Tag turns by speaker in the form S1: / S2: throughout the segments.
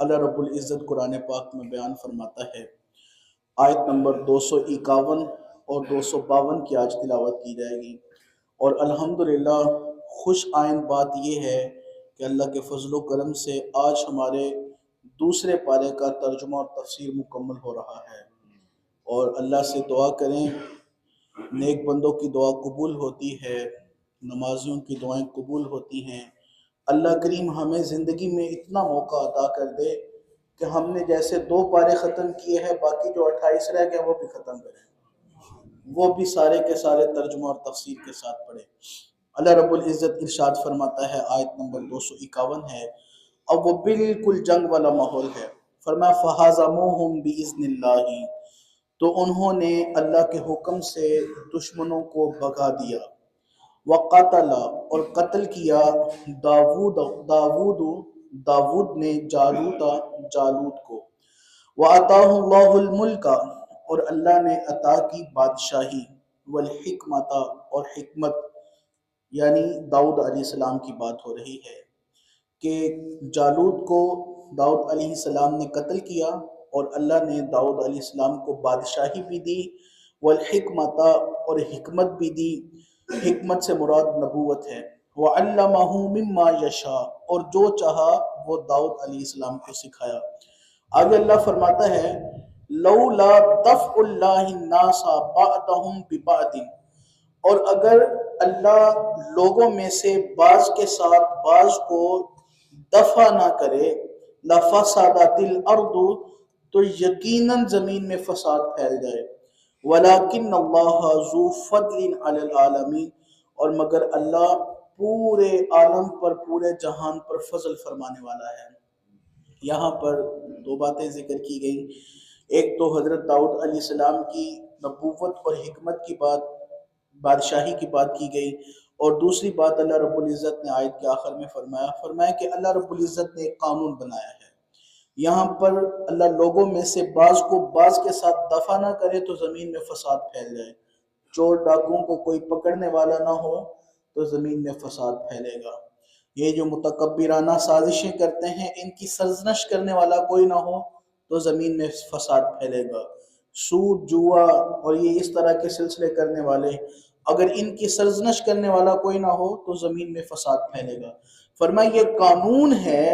S1: اللہ رب العزت قرآن پاک میں بیان فرماتا ہے، آیت نمبر 251 اور 252 کی آج تلاوت کی جائے گی۔ اور الحمدللہ خوش آئند بات یہ ہے کہ اللہ کے فضل و کرم سے آج ہمارے دوسرے پارے کا ترجمہ اور تفسیر مکمل ہو رہا ہے، اور اللہ سے دعا کریں، نیک بندوں کی دعا قبول ہوتی ہے، نمازیوں کی دعائیں قبول ہوتی ہیں۔ اللہ کریم ہمیں زندگی میں اتنا موقع عطا کر دے کہ ہم نے جیسے 2 پارے ختم کیے ہیں، باقی جو 28 رہ گئے وہ بھی ختم کریں، وہ بھی سارے کے سارے ترجمہ اور تفسیر کے ساتھ پڑھیں۔ اللہ رب العزت ارشاد فرماتا ہے، آیت نمبر 251 ہے، اب وہ بالکل جنگ والا ماحول ہے۔ فرمایا فَهَزَمُوهُمْ بِإِذْنِ اللَّهِ، تو انہوں نے اللہ کے حکم سے دشمنوں کو بھگا دیا۔ وَقَتَلَ، اور قتل کیا، داود نے جالوت کو۔ وَأَتَاهُ اللَّهُ الْمُلْكَ، اور اللہ نے عطا کی بادشاہی، والحکمت، اور حکمت، یعنی داؤد علیہ السلام کی بات ہو رہی ہے کہ جالوت کو داؤد علیہ السلام نے قتل کیا، اور اللہ نے داؤد علیہ السلام کو بادشاہی بھی دی، والحکمت، اور حکمت بھی دی۔ حکمت سے مراد نبوت ہے۔ وَعَلَّمَهُ مِمَّا يَشَاءُ، اور جو چاہا وہ داؤد علیہ السلام کو سکھایا۔ آگے اللہ فرماتا ہے، لَوْلَا دَفْعُ اللَّهِ النَّاسَ بَعْضَهُمْ بِبَعْضٍ، اور اگر اللہ لوگوں میں سے بعض کے ساتھ بعض کو دفع نہ کرے، لَفَسَدَتِ الْأَرْضُ، تو یقیناً زمین میں فساد پھیل جائے۔ وَلَكِنَّ اللَّهَ ذُو فَضْلٍ عَلَى الْعَالَمِينَ، اور مگر اللہ پورے عالم پر، پورے جہان پر فضل فرمانے والا ہے۔ یہاں پر 2 باتیں ذکر کی گئیں، ایک تو حضرت داؤد علیہ السلام کی نبوت اور حکمت کی بات، بادشاہی کی بات کی گئی، اور دوسری بات اللہ رب العزت نے آیت کے آخر میں فرمایا کہ اللہ رب العزت نے ایک قانون بنایا ہے۔ یہاں پر اللہ لوگوں میں سے بعض کو بعض کے ساتھ دفع نہ کرے تو زمین میں فساد پھیل جائے۔ چور ڈاکوؤں کو کوئی پکڑنے والا نہ ہو تو زمین میں فساد پھیلے گا۔ یہ جو متکبرانہ سازشیں کرتے ہیں، ان کی سرزنش کرنے والا کوئی نہ ہو تو زمین میں فساد پھیلے گا۔ سود، جوا اور یہ اس طرح کے سلسلے کرنے والے، اگر ان کی سرزنش کرنے والا کوئی نہ ہو تو زمین میں فساد پھیلے گا۔ فرمایا یہ قانون ہے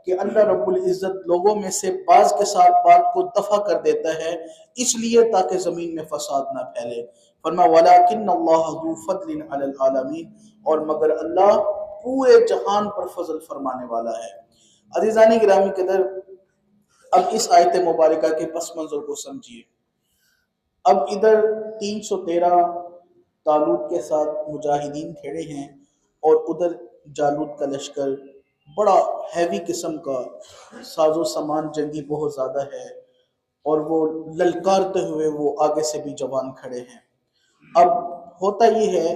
S1: کہ اللہ رب العزت لوگوں میں سے بعض کے ساتھ بات کو دفع کر دیتا ہے، اس لیے تاکہ زمین میں فساد نہ پھیلے۔ فرمایا وَلَكِنَّ اللَّهَ ذُو فَضْلٍ عَلَى الْعَالَمِينَ، اور مگر اللہ پورے جہان پر فضل فرمانے والا ہے۔ عزیزان گرامی قدر، اب اس آیت مبارکہ کے پس منظر کو سمجھیے۔ اب ادھر 313 طالوت کے ساتھ مجاہدین کھڑے ہیں، اور ادھر جالوت کا لشکر بڑا ہیوی قسم کا، ساز و سامان جنگی بہت زیادہ ہے، اور وہ للکارتے ہوئے وہ آگے سے بھی جوان کھڑے ہیں۔ اب ہوتا یہ ہے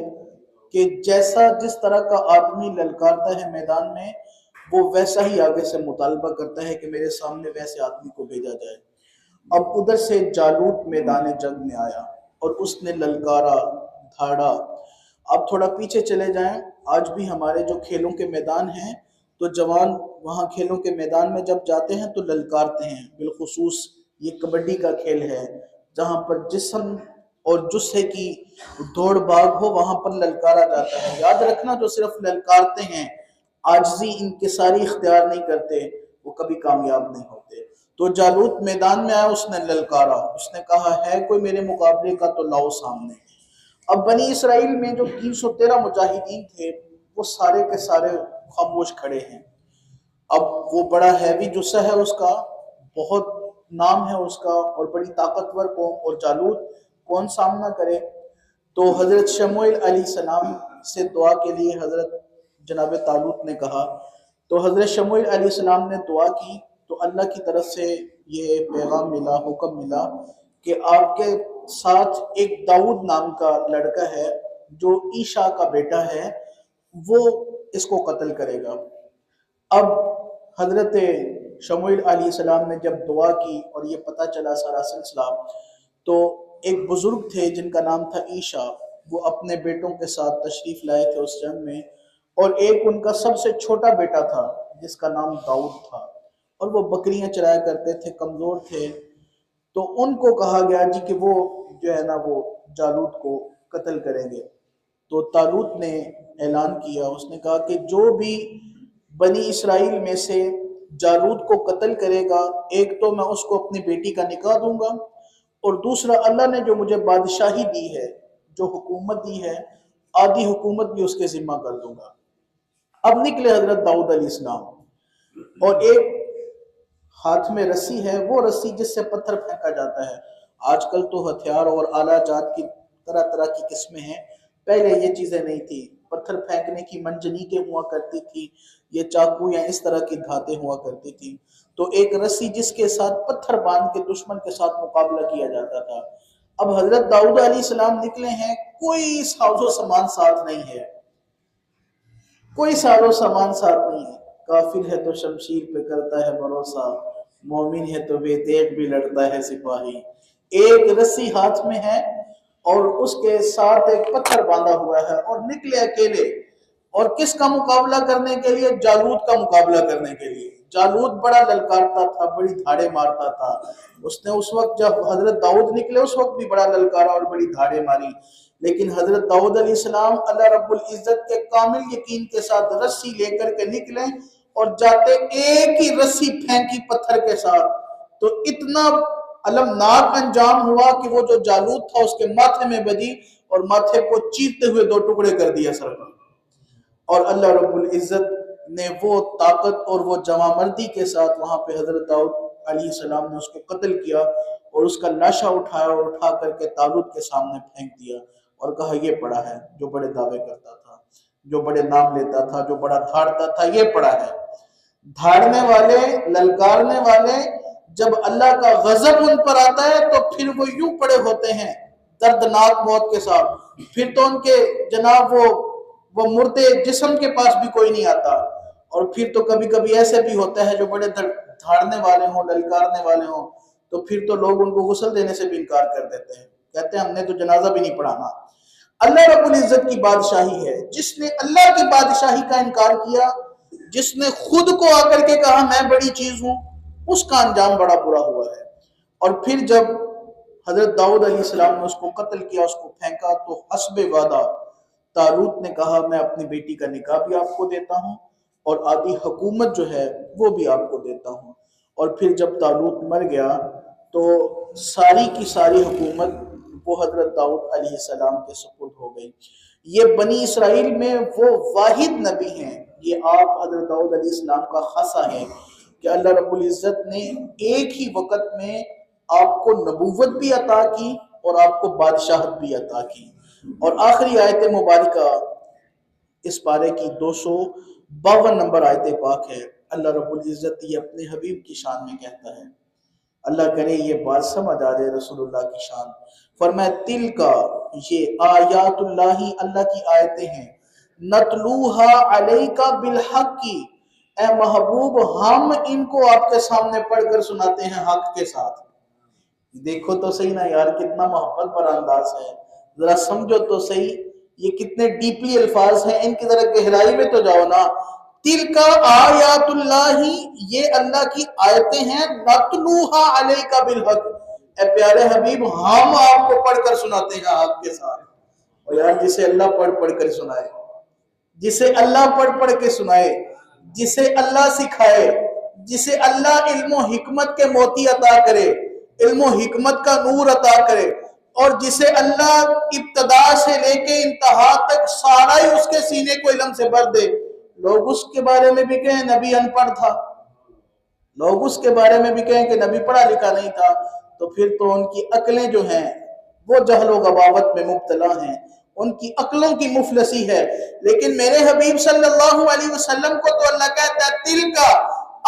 S1: کہ جس طرح کا آدمی للکارتا ہے میدان میں، وہ ویسا ہی آگے سے مطالبہ کرتا ہے کہ میرے سامنے ویسے آدمی کو بھیجا جائے۔ اب ادھر سے جالوت میدان جنگ میں آیا اور اس نے للکارا، دھاڑا۔ اب تھوڑا پیچھے چلے جائیں، آج بھی ہمارے جو کھیلوں کے میدان ہیں تو جوان وہاں کھیلوں کے میدان میں جب جاتے ہیں تو للکارتے ہیں۔ بالخصوص یہ کبڈی کا کھیل ہے، جہاں پر جسم اور جسے کی دوڑ بھاگ ہو، وہاں پر للکارا جاتا ہے۔ یاد رکھنا، جو صرف للکارتے ہیں، عاجزی انکساری اختیار نہیں کرتے، وہ کبھی کامیاب نہیں ہوتے۔ تو جالوت میدان میں آیا، اس نے للکارا، اس نے کہا ہے کوئی میرے مقابلے کا تو لاؤ سامنے۔ اب بنی اسرائیل میں جو 313 مجاہدین تھے، وہ سارے کے سارے خاموش کھڑے ہیں۔ اب وہ بڑا ہیوی جسہ ہے اس کا، بہت نام ہے اس کا، اور بڑی طاقتور قوم، اور جالوت کون سامنا کرے؟ تو حضرت شموئیل علیہ السلام سے دعا کے لیے حضرت جناب طالوت نے کہا، تو حضرت شموئیل علیہ السلام نے دعا کی، تو اللہ کی طرف سے یہ پیغام ملا، حکم ملا کہ آپ کے ساتھ ایک داؤد نام کا لڑکا ہے جو عیشا کا بیٹا ہے، وہ اس کو قتل کرے گا۔ اب حضرت شموئیل علیہ السلام نے جب دعا کی اور یہ پتہ چلا سارا سلسلہ، تو ایک بزرگ تھے جن کا نام تھا عیشا، وہ اپنے بیٹوں کے ساتھ تشریف لائے تھے اس جنگ میں، اور ایک ان کا سب سے چھوٹا بیٹا تھا جس کا نام داؤد تھا۔ اور وہ بکریاں چرایا کرتے تھے، کمزور تھے، تو ان کو کہا گیا جی کہ وہ جو ہے نا وہ جالوت کو قتل کریں گے۔ تو طالوت نے اعلان کیا، اس نے کہا کہ جو بھی بنی اسرائیل میں سے جالوت کو قتل کرے گا، ایک تو میں اس کو اپنی بیٹی کا نکاح دوں گا، اور دوسرا اللہ نے جو مجھے بادشاہی دی ہے، جو حکومت دی ہے، آدھی حکومت بھی اس کے ذمہ کر دوں گا۔ اب نکلے حضرت داؤد علیہ السلام، اور ایک ہاتھ میں رسی ہے، وہ رسی جس سے پتھر پھینکا جاتا ہے۔ آج کل تو ہتھیار اور آلہ جات کی طرح طرح کی قسمیں ہیں، پہلے یہ چیزیں نہیں تھی۔ پتھر پھینکنے کی منجنیقیں ہوا کرتی تھی، یہ چاقو یا اس طرح کی دھاتیں ہوا کرتی تھی۔ تو ایک رسی جس کے ساتھ پتھر باندھ کے دشمن کے ساتھ مقابلہ کیا جاتا تھا۔ اب حضرت داؤد علیہ السلام نکلے ہیں، کوئی ساز و سامان ساتھ نہیں ہے، کوئی ساز و سامان ساتھ نہیں ہے۔ کافر ہے تو شمشیر پہ کرتا ہے بھروسہ، مومن ہے تو بے تیغ بھی لڑتا ہے سپاہی۔ ایک رسی ہاتھ میں ہے اور اس کے ساتھ ایک پتھر باندھا ہوا ہے، اور نکلے اکیلے، اور کس کا مقابلہ کرنے کے لیے؟ جالوت کا مقابلہ کرنے کے لیے۔ جالوت بڑا للکارتا تھا، بڑی دھاڑے مارتا تھا۔ اس نے اس وقت جب حضرت داؤد نکلے اس وقت بھی بڑا للکارا اور بڑی دھاڑے ماری، لیکن حضرت داؤد علیہ السلام اللہ رب العزت کے کامل یقین کے ساتھ رسی لے کر کے نکلے، اور جاتے ایک ہی رسی پھینکی پتھر کے ساتھ، تو اتنا المناک انجام ہوا کہ وہ جو جالوت تھا اس کے ماتھے میں بجی، اور ماتھے کو چیرتے ہوئے دو ٹکڑے کر دیا سر پر۔ اور اللہ رب العزت نے وہ طاقت اور وہ جواں مردی کے ساتھ وہاں پہ حضرت داؤد علیہ السلام نے اس کو قتل کیا، اور اس کا لاشا اٹھایا اور اٹھا کر کے طالوت کے سامنے پھینک دیا، اور کہا یہ پڑا ہے جو بڑے دعوے کرتا تھا، جو بڑے نام لیتا تھا، جو بڑا دھاڑتا تھا، یہ پڑا ہے۔ دھاڑنے والے، للکارنے والے، جب اللہ کا غضب ان پر آتا ہے تو پھر وہ یوں پڑے ہوتے ہیں دردناک موت کے ساتھ، پھر تو ان کے جناب وہ مردے جسم کے پاس بھی کوئی نہیں آتا۔ اور پھر تو کبھی کبھی ایسے بھی ہوتا ہے جو بڑے دھاڑنے والے ہوں، للکارنے والے ہوں، تو پھر تو لوگ ان کو غسل دینے سے بھی انکار کر دیتے ہیں، کہتے ہیں ہم نے تو جنازہ بھی نہیں پڑھانا۔ اللہ رب العزت کی بادشاہی ہے، جس نے اللہ کی بادشاہی کا انکار کیا، جس نے خود کو آ کر کے کہا میں بڑی چیز ہوں، اس کا انجام بڑا برا ہوا ہے۔ اور پھر جب حضرت داؤد علیہ السلام نے اس کو قتل کیا، اس کو پھینکا، تو حسب وعدہ طالوت نے کہا میں اپنی بیٹی کا نکاح بھی آپ کو دیتا ہوں، اور آدھی حکومت جو ہے وہ بھی آپ کو دیتا ہوں۔ اور پھر جب طالوت مر گیا تو ساری کی ساری حکومت وہ حضرت داؤد علیہ السلام کے سپرد ہو گئی۔ یہ بنی اسرائیل میں وہ واحد نبی ہیں، یہ آپ حضرت داؤد علیہ السلام کا خاصہ ہے کہ اللہ رب العزت نے ایک ہی وقت میں آپ کو نبوت بھی عطا کی اور آپ کو بادشاہت بھی عطا کی۔ اور آخری آیت مبارکہ اس پارے کی 252 نمبر آیت پاک ہے۔ اللہ رب العزت یہ اپنے حبیب کی شان میں کہتا ہے، اللہ کرے یہ بات سمجھ آ جائے رسول اللہ کی شان، فرمائے تل کا، یہ آیات اللہ، اللہ کی آیتیں ہیں، نتلوہا علیکا بالحق کی، اے محبوب ہم ان کو آپ کے سامنے پڑھ کر سناتے ہیں حق کے ساتھ۔ دیکھو تو صحیح نا یار، کتنا محبت پر انداز ہے، ذرا سمجھو تو صحیح، یہ کتنے ڈیپلی الفاظ ہیں، ان کی ذرا گہرائی میں تو جاؤ نا۔ تل کا آیات اللہ، یہ اللہ کی آیتیں ہیں، نتلوہا علیکا بالحق، اے پیارے حبیب ہم آپ کو پڑھ کر سناتے ہیں حق کے ساتھ۔ اور یار جسے اللہ پڑھ پڑھ کر سنائے، جسے اللہ پڑھ پڑھ کے سنائے، جسے اللہ سکھائے، جسے اللہ علم و حکمت کے موتی عطا کرے، علم و حکمت کا نور عطا کرے، اور جسے اللہ ابتدا سے لے کے انتہا تک سارا ہی اس کے سینے کو علم سے بھر دے، لوگ اس کے بارے میں بھی کہیں نبی ان پڑھ تھا، لوگ اس کے بارے میں بھی کہیں کہ نبی پڑھا لکھا نہیں تھا، تو پھر تو ان کی عقلیں جو ہیں وہ جہل و غباوت میں مبتلا ہیں، ان کی عقلوں کی مفلسی ہے۔ لیکن میرے حبیب صلی اللہ علیہ وسلم کو تو اللہ کہتا ہے تل کا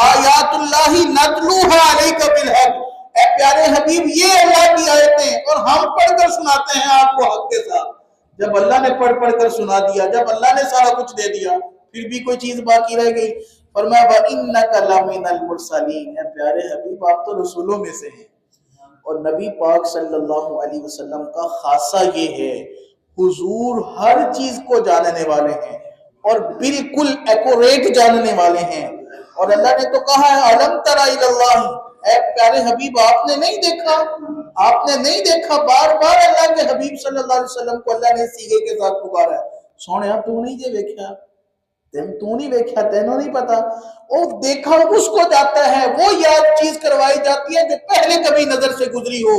S1: آیات اللہ نتلوہا علیکا بالحق، اے پیارے حبیب یہ اللہ کی آیتیں اور ہم پڑھ کر سناتے ہیں آپ کو حق کے ساتھ۔ جب اللہ نے پڑھ پڑھ کر سنا دیا، جب اللہ نے سارا کچھ دے دیا، پھر بھی کوئی چیز باقی رہ گئی؟ فرمایا وَإِنَّكَ لَمِنَ الْمُرْسَلِينَ، اے پیارے حبیب آپ تو رسولوں میں سے ہیں۔ اور نبی پاک صلی اللہ علیہ وسلم کا خاصہ یہ ہے، حضور ہر چیز کو جاننے والے ہیں اور بالکل ایکوریٹ جاننے والے ہیں، اور اللہ نے تو کہا ہے الم تر الی اللہ، اے پیارے حبیب آپ نے نہیں دیکھا، آپ نے نہیں دیکھا، بار بار اللہ کے حبیب صلی اللہ علیہ وسلم کو اللہ نے سیغے کے ساتھ پکارا ہے، سونے تو نہیں جے دیکھا، تو نہیں دیکھا، تینوں نہیں پتا، وہ دیکھا اس کو جاتا ہے، وہ یاد چیز کروائی جاتی ہے جو پہلے کبھی نظر سے گزری ہو،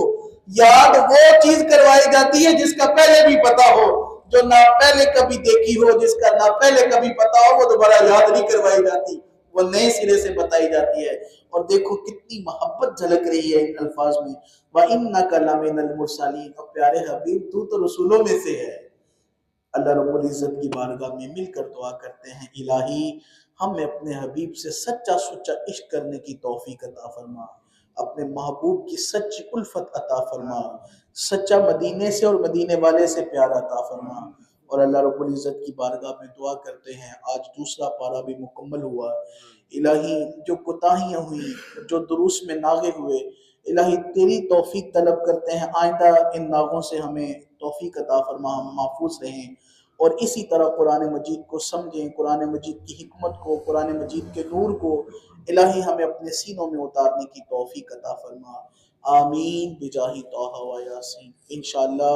S1: یاد وہ چیز کروائی جاتی ہے جس کا پہلے بھی پتا ہو، جو نہ پہلے کبھی دیکھی ہو، جس کا نہ پہلے کبھی پتا ہو، وہ دوبارہ یاد نہیں کروائی جاتی، وہ نئے سرے سے بتائی جاتی ہے۔ اور دیکھو کتنی محبت جھلک رہی ہے ان الفاظ میں، وَإِنَّكَ لَمِنَ الْمُرْسَلِينَ، اور پیارے حبیب تو رسولوں میں سے ہے۔ اللہ رب العزت کی بارگاہ میں مل کر دعا کرتے ہیں، الہی ہمیں اپنے حبیب سے سچا سچا عشق کرنے کی توفیق عطا فرما، اپنے محبوب کی سچی الفت عطا فرما، سچا مدینے سے اور مدینے والے سے پیار عطا فرما۔ اور اللہ رب العزت کی بارگاہ میں دعا کرتے ہیں، آج دوسرا پارہ بھی مکمل ہوا، الہی جو کوتاہیاں ہوئی، جو دروس میں ناغے ہوئے، الہی تیری توفیق طلب کرتے ہیں، آئندہ ان ناغوں سے ہمیں توفیق عطا فرما، ہم محفوظ رہیں اور اسی طرح قرآن مجید کو سمجھیں، قرآن مجید کی حکمت کو، قرآن مجید کے نور کو الہی ہمیں اپنے سینوں میں اتارنے کی توفیق عطا فرما، آمین بجاہ طہ و یاسین۔ انشاءاللہ